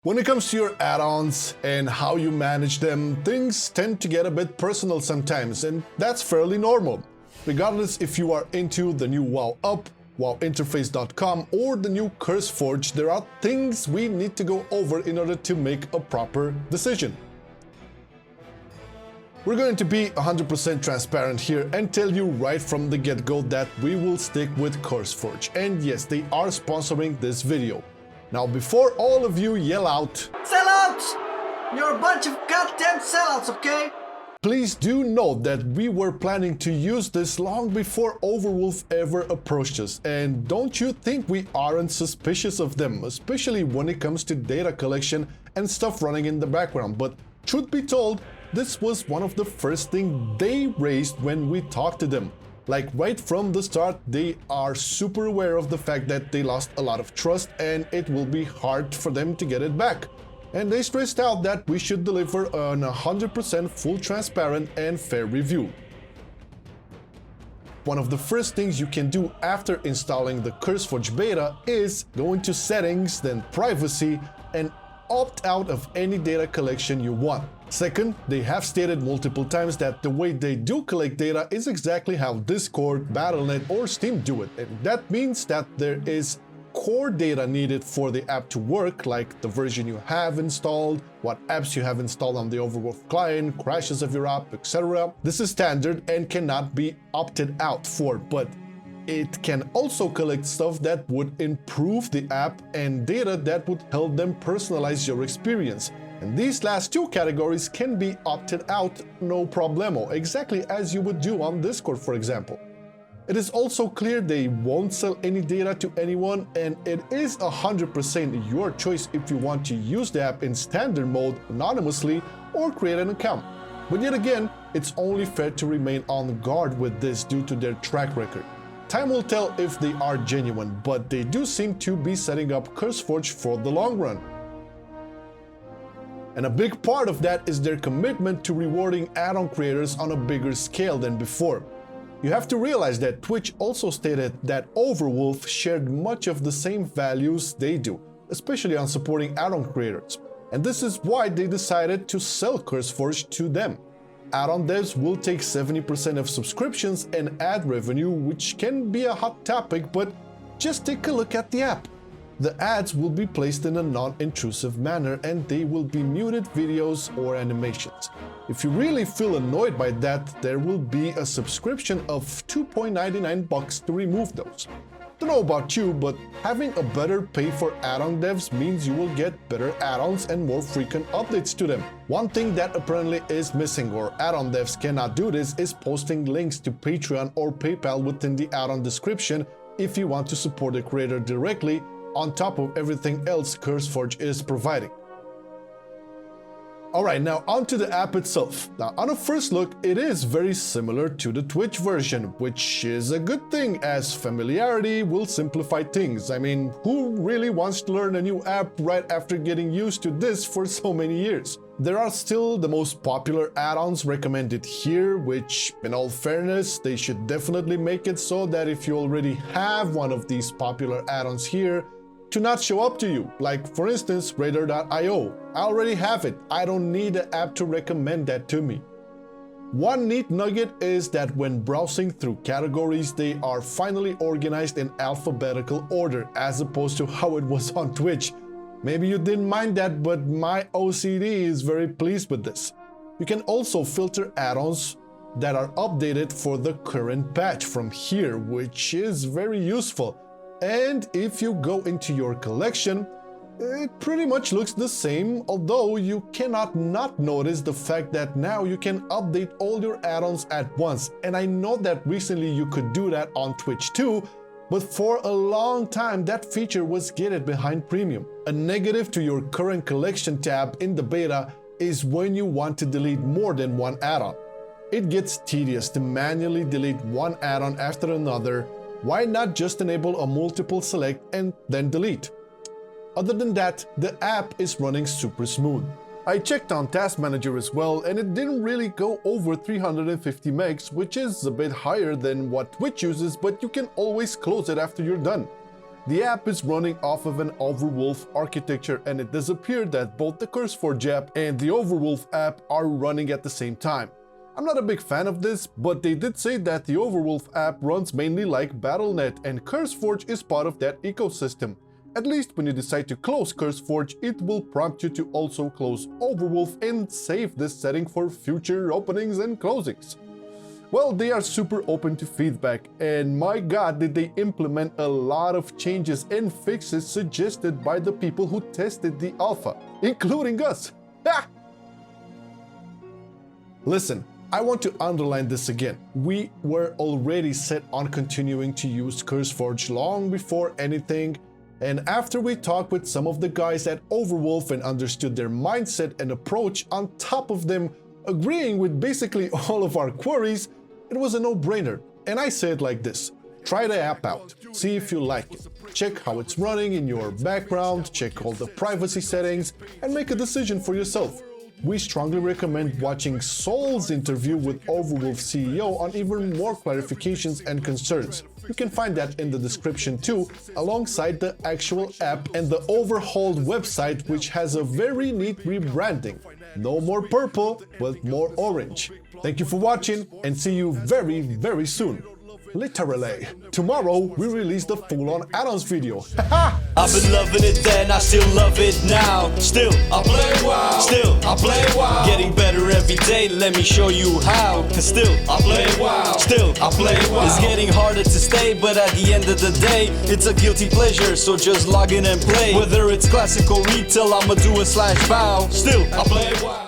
When it comes to your add-ons and how you manage them, things tend to get a bit personal sometimes, and that's fairly normal. Regardless if you are into the new WoW Up, WoWinterface.com, or the new CurseForge, there are things we need to go over in order to make a proper decision. We're going to be 100% transparent here and tell you right from the get-go that we will stick with CurseForge. And yes, they are sponsoring this video. Now, before all of you yell out, "Sellouts! You're a bunch of goddamn sellouts, okay?" Please do note that we were planning to use this long before Overwolf ever approached us, and don't you think we aren't suspicious of them, especially when it comes to data collection and stuff running in the background. But truth be told, this was one of the first things they raised when we talked to them. Like right from the start, they are super aware of the fact that they lost a lot of trust and it will be hard for them to get it back. And they stressed out that we should deliver an 100% full transparent and fair review. One of the first things you can do after installing the CurseForge beta is go into settings, then privacy, and opt out of any data collection you want. Second, they have stated multiple times that the way they do collect data is exactly how Discord, Battle.net, or Steam do it. And that means that there is core data needed for the app to work, like the version you have installed, what apps you have installed on the Overwolf client, crashes of your app, etc. This is standard and cannot be opted out for, but it can also collect stuff that would improve the app and data that would help them personalize your experience. And these last two categories can be opted out no problemo, exactly as you would do on Discord, for example. It is also clear they won't sell any data to anyone, and it is 100% your choice if you want to use the app in standard mode anonymously or create an account. But yet again, it's only fair to remain on guard with this due to their track record. Time will tell if they are genuine, but they do seem to be setting up CurseForge for the long run. And a big part of that is their commitment to rewarding add-on creators on a bigger scale than before. You have to realize that Twitch also stated that Overwolf shared much of the same values they do, especially on supporting add-on creators. And this is why they decided to sell CurseForge to them. Add-on devs will take 70% of subscriptions and ad revenue, which can be a hot topic, but just take a look at the app. The ads will be placed in a non-intrusive manner and they will be muted videos or animations. If you really feel annoyed by that, there will be a subscription of $2.99 to remove those. Don't know about you, but having a better pay for add-on devs means you will get better add-ons and more frequent updates to them. One thing that apparently is missing, or add-on devs cannot do this, is posting links to Patreon or PayPal within the add-on description if you want to support the creator directly, on top of everything else CurseForge is providing. Alright, now onto the app itself. Now, on a first look, it is very similar to the Twitch version, which is a good thing, as familiarity will simplify things. I mean, who really wants to learn a new app right after getting used to this for so many years? There are still the most popular add-ons recommended here, which, in all fairness, they should definitely make it so that if you already have one of these popular add-ons here, to not show up to you. Like, for instance, Radar.io. I already have it. I don't need an app to recommend that to me. One neat nugget is that when browsing through categories, they are finally organized in alphabetical order, as opposed to how it was on Twitch. Maybe you didn't mind that, but my OCD is very pleased with this. You can also filter add-ons that are updated for the current patch from here, which is very useful. And if you go into your collection, it pretty much looks the same, although you cannot not notice the fact that now you can update all your add-ons at once. And I know that recently you could do that on Twitch too, but for a long time that feature was gated behind premium. A negative to your current collection tab in the beta is when you want to delete more than one add-on. It gets tedious to manually delete one add-on after another. Why not just enable a multiple select and then delete? Other than that, the app is running super smooth. I checked on Task Manager as well, and it didn't really go over 350 megs, which is a bit higher than what Twitch uses, but you can always close it after you're done. The app is running off of an Overwolf architecture, and it does appear that both the CURSEFORGE app and the Overwolf app are running at the same time. I'm not a big fan of this, but they did say that the Overwolf app runs mainly like Battle.net, and CURSEFORGE is part of that ecosystem. At least when you decide to close CURSEFORGE, it will prompt you to also close Overwolf and save this setting for future openings and closings. Well, they are super open to feedback, and my god did they implement a lot of changes and fixes suggested by the people who tested the alpha, including us. Ha! Listen, I want to underline this again. We were already set on continuing to use CURSEFORGE long before anything, and after we talked with some of the guys at Overwolf and understood their mindset and approach, on top of them agreeing with basically all of our queries, it was a no-brainer. And I say it like this: try the app out, see if you like it, check how it's running in your background, check all the privacy settings, and make a decision for yourself. We strongly recommend watching Soul's interview with Overwolf CEO on even more clarifications and concerns. You can find that in the description too, alongside the actual app and the overhauled website, which has a very neat rebranding. No more purple, but more orange. Thank you for watching, and see you very, very soon. Literally. Tomorrow we release the full-on add-ons video. I've been loving it then, I still love it now. Still, I play WoW. Still, I play WoW. Getting better every day, let me show you how. Cause still, I play WoW. Still, I play WoW. It's getting harder to stay, but at the end of the day, it's a guilty pleasure, so just log in and play. Whether it's classic or retail, I'ma do a /bow. Still, I play WoW.